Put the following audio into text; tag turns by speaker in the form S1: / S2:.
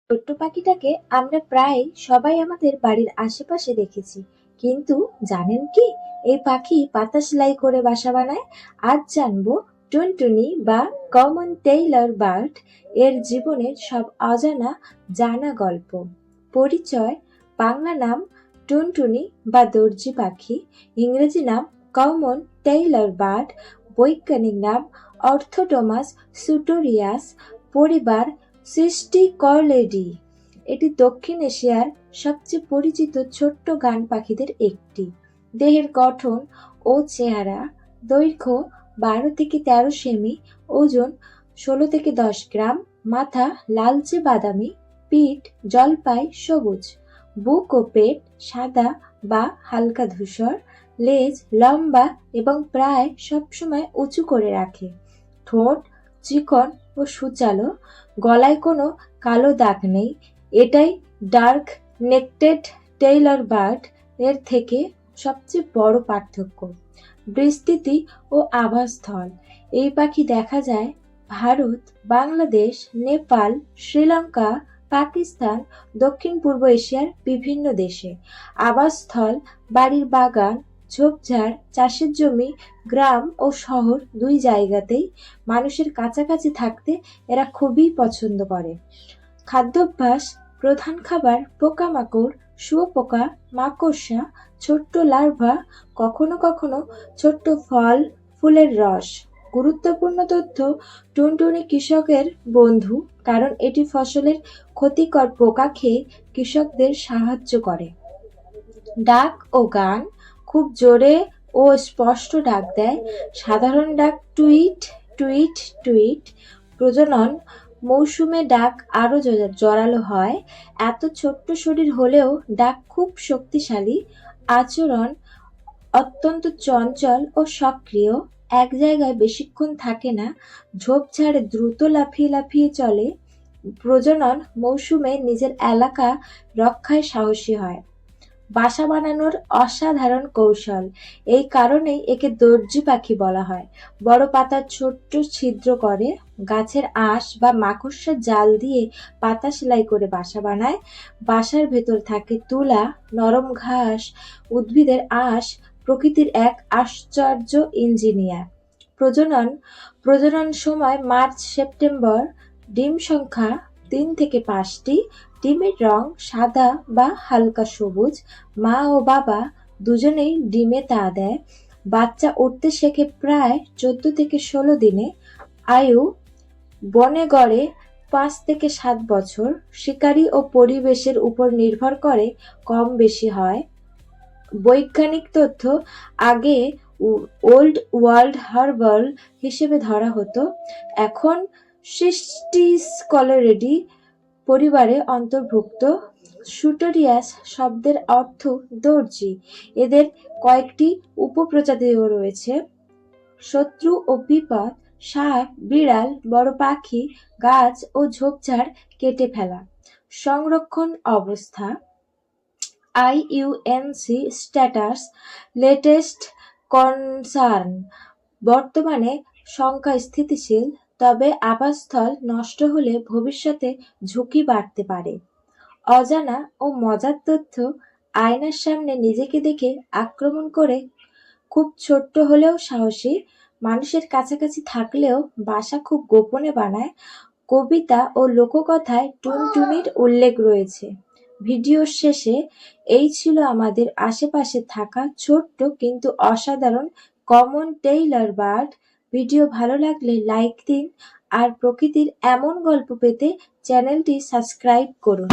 S1: ছোট্ট পাখিটাকে আমরা প্রায় সবাই আমাদের বাড়ির আশেপাশে দেখেছি, কিন্তু জানেন কি এই পাখি পাতা সেলাই করে বাসা বানায়? আজ জানবো টুনটুনি বা কমন টেইলর বার্ড এর জীবনের সব অজানা জানা গল্প। পরিচয়: বাংলা নাম টুনটুনি বা দর্জি পাখি, ইংরেজি নাম কমন টেইলর বার্ড, বৈজ্ঞানিক নাম অর্থোডোমাস সুটোরিয়াস, পরিবার সিস্টিকলেডি। এটি দক্ষিণ এশিয়ার সবচেয়ে পরিচিত ছোট্ট গান পাখিদের একটি। দেহের গঠন ও চেহারা: দৈর্ঘ্য 12 থেকে 13 সেমি, ওজন 16 থেকে 10 গ্রাম, মাথা লালচে বাদামি, পিঠ জলপাই সবুজ, বুক ও পেট সাদা বা হালকা ধূসর, লেজ লম্বা এবং প্রায় সবসময় উঁচু করে রাখে, ঠোঁট চিকন ও সূচালো, গলায় কোনো কালো দাগ নেই। এটাই ডার্ক নেকটেড টেইলর বার্ড এর থেকে সবচেয়ে বড় পার্থক্য। বিস্তৃতি ও আবাসস্থল: এই পাখি দেখা যায় ভারত, বাংলাদেশ, নেপাল, শ্রীলঙ্কা, পাকিস্তান, দক্ষিণ পূর্ব এশিয়ার বিভিন্ন দেশে। আবাসস্থল: বাড়ির বাগান, ঝোপঝাড়, চাষের জমি, গ্রাম ও শহর দুই জায়গাতেই। মানুষের কাছাকাছি থাকতে এরা খুবই পছন্দ করে। খাদ্যাভ্যাস: প্রধান খাবার পোকামাকড়, শুঁয়োপোকা, মাকড়সা, ছোট্ট লার্ভা, কখনো কখনো ছোট্ট ফল ফুলের রস। গুরুত্বপূর্ণ তথ্য: টুনটুনি কৃষকের বন্ধু, কারণ এটি ফসলের ক্ষতিকর পোকা খেয়ে কৃষকদের সাহায্য করে। ডাক ও গান: খুব জোরে ও স্পষ্ট ডাক দেয়। সাধারণ ডাক টুইট টুইট টুইট। প্রজনন মৌসুমে ডাক আরো জোরালো হয়। এত ছোট্ট শরীর হলেও ডাক খুব শক্তিশালী। আচরণ অত্যন্ত চঞ্চল ও সক্রিয়, এক জায়গায় বেশিক্ষণ থাকে না, ঝোপঝাড়ে দ্রুত লাফিয়ে লাফিয়ে চলে। প্রজনন মৌসুমে নিজের এলাকা রক্ষায় সাহসী হয়। বাসা বানানোর অসাধারণ কৌশল: এই কারণেই একে দর্জি পাখি বলা হয়। বড় পাতার ছোট্ট ছিদ্র করে, গাছের আঁশ বা মাকড়সার জাল দিয়ে পাতা সেলাই করে বাসা বানায়। বাসার ভেতর থাকে তুলা, নরম ঘাস, উদ্ভিদের আঁশ, প্রকৃতির এক আশ্চর্য ইঞ্জিনিয়ার। প্রজনন সময় মার্চ সেপ্টেম্বর। ডিম সংখ্যা 3 থেকে 5টি। ডিমের রং সাদা বা হালকা সবুজ। মা ও বাবা দুজনেই ডিমে তা দেয়। বাচ্চা উঠতে শেখে প্রায় 14 থেকে 16 দিনে। আয়ু বনে গড়ে 5 থেকে 7 বছর। শিকারী ও পরিবেশের উপর নির্ভর করে কম বেশি হয়। বৈজ্ঞানিক তথ্য: আগে ওল্ড ওয়ার্ল্ড হার্বাল হিসেবে ধরা হতো, এখন সিস্টিকলেডি পরিবারে অন্তর্ভুক্ত। সুটোরিয়াস শব্দের অর্থ দর্জি। এদের কয়েকটি উপপ্রজাতিও রয়েছে: শত্রু ও বিপদ, সাপ, বিড়াল, বড় পাখি, গাছ ও ঝোপঝাড় কেটে ফেলা। সংরক্ষণ অবস্থা: IUCN স্ট্যাটাস লেটেস্ট কনসার্ন। বর্তমানে সংখ্যা স্থিতিশীল, তবে আবাসস্থল নষ্ট হলে ভবিষ্যতে ঝুঁকি বাড়তে পারে। অজানা ও মজার তথ্য: আয়নার সামনে নিজেকে দেখে আক্রমণ করে, খুব ছোট্ট হলেও সাহসী, মানুষের কাছাকাছি থাকলেও বাসা খুব গোপনে বানায়। কবিতা ও লোককথায় টুনটুনির উল্লেখ রয়েছে। ভিডিওর শেষে এই ছিল আমাদের আশেপাশে থাকা ছোট্ট কিন্তু অসাধারণ কমন টেইলর বার্ড। ভিডিও ভালো লাগলে লাইক দিন আর প্রকৃতির এমন গল্প পেতে চ্যানেলটি সাবস্ক্রাইব করুন।